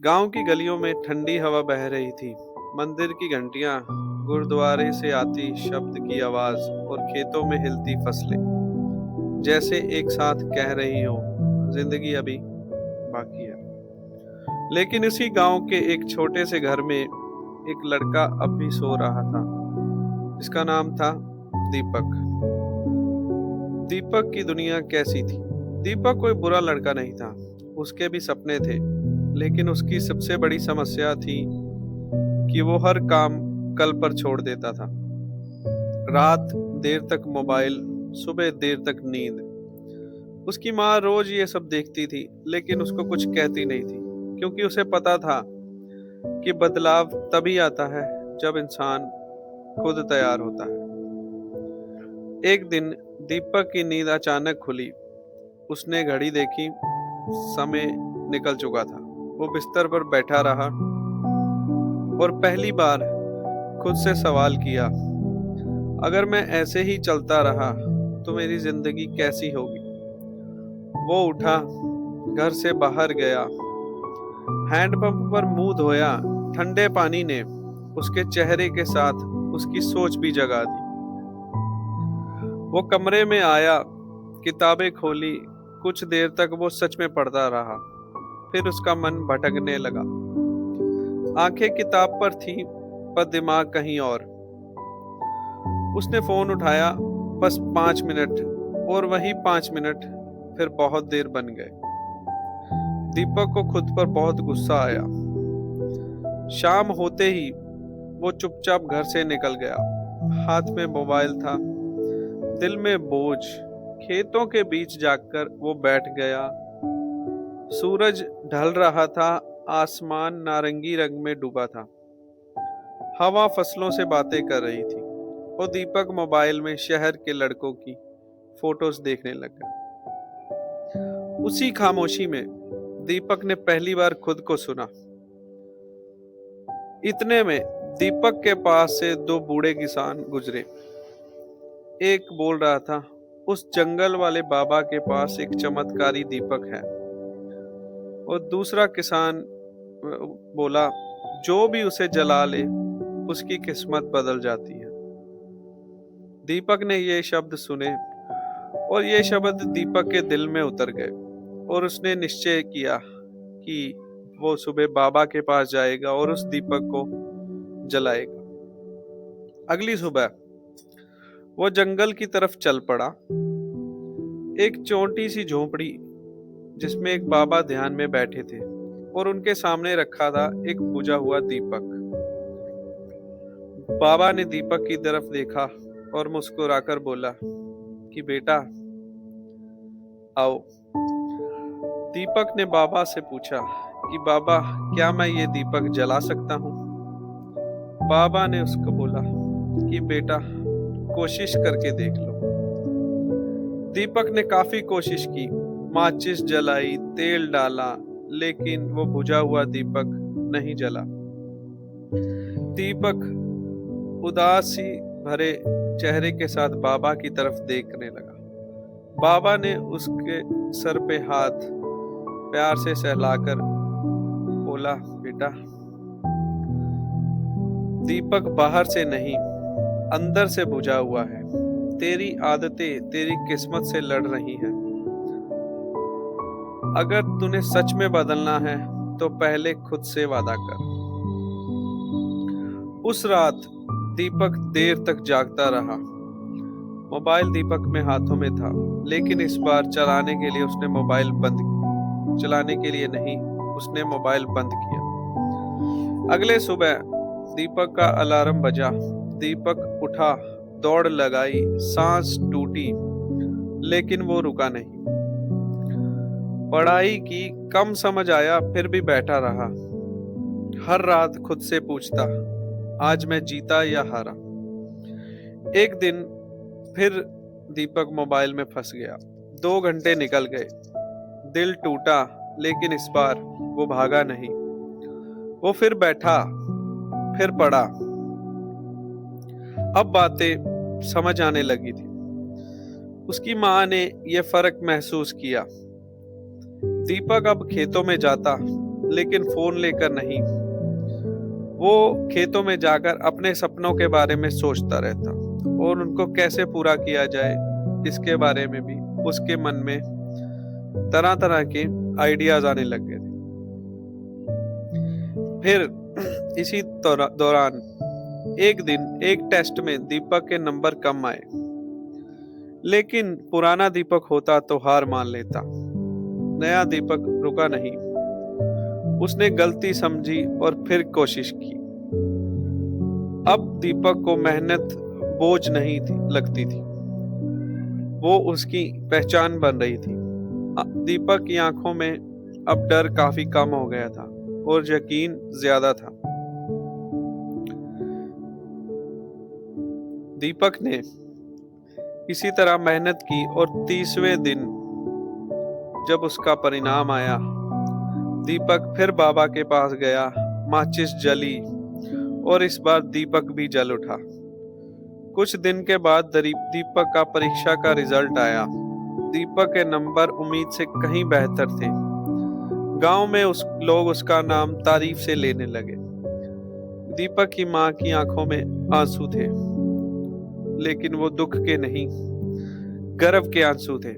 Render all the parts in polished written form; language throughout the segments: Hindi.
गांव की गलियों में ठंडी हवा बह रही थी। मंदिर की घंटियां, गुरुद्वारे से आती शब्द की आवाज और खेतों में हिलती फसलें जैसे एक साथ कह रही हो, जिंदगी अभी बाकी है। लेकिन उसी गांव के एक छोटे से घर में एक लड़का अब भी सो रहा था, जिसका नाम था दीपक। दीपक की दुनिया कैसी थी? दीपक कोई बुरा लड़का नहीं था। उसके भी सपने थे, लेकिन उसकी सबसे बड़ी समस्या थी कि वो हर काम कल पर छोड़ देता था। रात देर तक मोबाइल, सुबह देर तक नींद। उसकी माँ रोज ये सब देखती थी, लेकिन उसको कुछ कहती नहीं थी, क्योंकि उसे पता था कि बदलाव तभी आता है जब इंसान खुद तैयार होता है। एक दिन दीपक की नींद अचानक खुली। उसने घड़ी देखी, समय निकल चुका था। वो बिस्तर पर बैठा रहा और पहली बार खुद से सवाल किया, अगर मैं ऐसे ही चलता रहा तो मेरी जिंदगी कैसी होगी? वो उठा, घर से बाहर गया, हैंडपंप पर मुंह धोया। ठंडे पानी ने उसके चेहरे के साथ उसकी सोच भी जगा दी। वो कमरे में आया, किताबें खोली। कुछ देर तक वो सच में पढ़ता रहा, फिर उसका मन भटकने लगा। आंखें किताब पर थी, पर दिमाग कहीं और। उसने फोन उठाया, बस 5 मिनट, और वही 5 मिनट फिर बहुत देर बन गए। दीपक को खुद पर बहुत गुस्सा आया। शाम होते ही वो चुपचाप घर से निकल गया। हाथ में मोबाइल था, दिल में बोझ। खेतों के बीच जाकर वो बैठ गया। सूरज ढल रहा था, आसमान नारंगी रंग में डूबा था। हवा फसलों से बातें कर रही थी और दीपक मोबाइल में शहर के लड़कों की फोटोज देखने लग गया। उसी खामोशी में दीपक ने पहली बार खुद को सुना। इतने में दीपक के पास से दो बूढ़े किसान गुजरे। एक बोल रहा था, उस जंगल वाले बाबा के पास एक चमत्कारी दीपक है। और दूसरा किसान बोला, जो भी उसे जला ले उसकी किस्मत बदल जाती है। दीपक ने ये शब्द सुने और ये शब्द दीपक के दिल में उतर गए, और उसने निश्चय किया कि वो सुबह बाबा के पास जाएगा और उस दीपक को जलाएगा। अगली सुबह वो जंगल की तरफ चल पड़ा। एक छोटी सी झोपड़ी जिसमें एक बाबा ध्यान में बैठे थे, और उनके सामने रखा था एक बुझा हुआ दीपक। बाबा ने दीपक की तरफ देखा और मुस्कुराकर बोला कि बेटा आओ। दीपक ने बाबा से पूछा कि बाबा, क्या मैं ये दीपक जला सकता हूँ? बाबा ने उसको बोला कि बेटा, कोशिश करके देख लो। दीपक ने काफी कोशिश की, माचिस जलाई, तेल डाला, लेकिन वो बुझा हुआ दीपक नहीं जला। दीपक उदासी भरे चेहरे के साथ बाबा की तरफ देखने लगा। बाबा ने उसके सर पे हाथ प्यार से सहलाकर बोला, बेटा, दीपक बाहर से नहीं, अंदर से बुझा हुआ है। तेरी आदतें तेरी किस्मत से लड़ रही हैं। अगर तूने सच में बदलना है तो पहले खुद से वादा कर। उस रात दीपक देर तक जागता रहा। मोबाइल दीपक में हाथों में था, लेकिन इस बार चलाने के लिए उसने मोबाइल बंद किया। चलाने के लिए नहीं, उसने मोबाइल बंद किया। अगले सुबह दीपक का अलार्म बजा। दीपक उठा, दौड़ लगाई, सांस टूटी, लेकिन वो रुका नहीं। पढ़ाई की, कम समझ आया, फिर भी बैठा रहा। हर रात खुद से पूछता, आज मैं जीता या हारा? एक दिन फिर दीपक मोबाइल में फंस गया। 2 घंटे निकल गए। दिल टूटा, लेकिन इस बार वो भागा नहीं। वो फिर बैठा, फिर पढ़ा। अब बातें समझ आने लगी थी। उसकी माँ ने यह फर्क महसूस किया। दीपक अब खेतों में जाता, लेकिन फोन लेकर नहीं। वो खेतों में जाकर अपने सपनों के बारे में सोचता रहता और उनको कैसे पूरा किया जाए, इसके बारे में भी उसके मन में तरह तरह के आइडियाज आने लग गए थे। फिर इसी दौरान एक दिन एक टेस्ट में दीपक के नंबर कम आए, लेकिन पुराना दीपक होता तो हार मान लेता। नया दीपक रुका नहीं, उसने गलती समझी और फिर कोशिश की। अब दीपक को मेहनत बोझ नहीं लगती थी, वो उसकी पहचान बन रही थी। दीपक की आंखों में अब डर काफी कम हो गया था और यकीन ज्यादा था। दीपक ने इसी तरह मेहनत की और 30वें दिन जब उसका परिणाम आया, दीपक फिर बाबा के पास गया। माचिस जली और इस बार दीपक भी जल उठा। कुछ दिन के बाद दीपक का परीक्षा का रिजल्ट आया। दीपक के नंबर उम्मीद से कहीं बेहतर थे। गांव में लोग उसका नाम तारीफ से लेने लगे। दीपक की मां की आंखों में आंसू थे, लेकिन वो दुख के नहीं, गर्व के आंसू थे।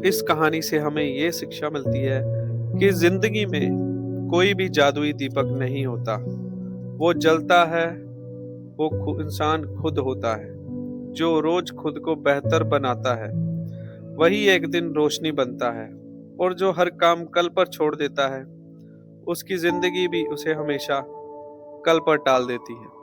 इस कहानी से हमें ये शिक्षा मिलती है कि जिंदगी में कोई भी जादुई दीपक नहीं होता। वो जलता है, वो इंसान खुद होता है जो रोज खुद को बेहतर बनाता है। वही एक दिन रोशनी बनता है, और जो हर काम कल पर छोड़ देता है, उसकी जिंदगी भी उसे हमेशा कल पर टाल देती है।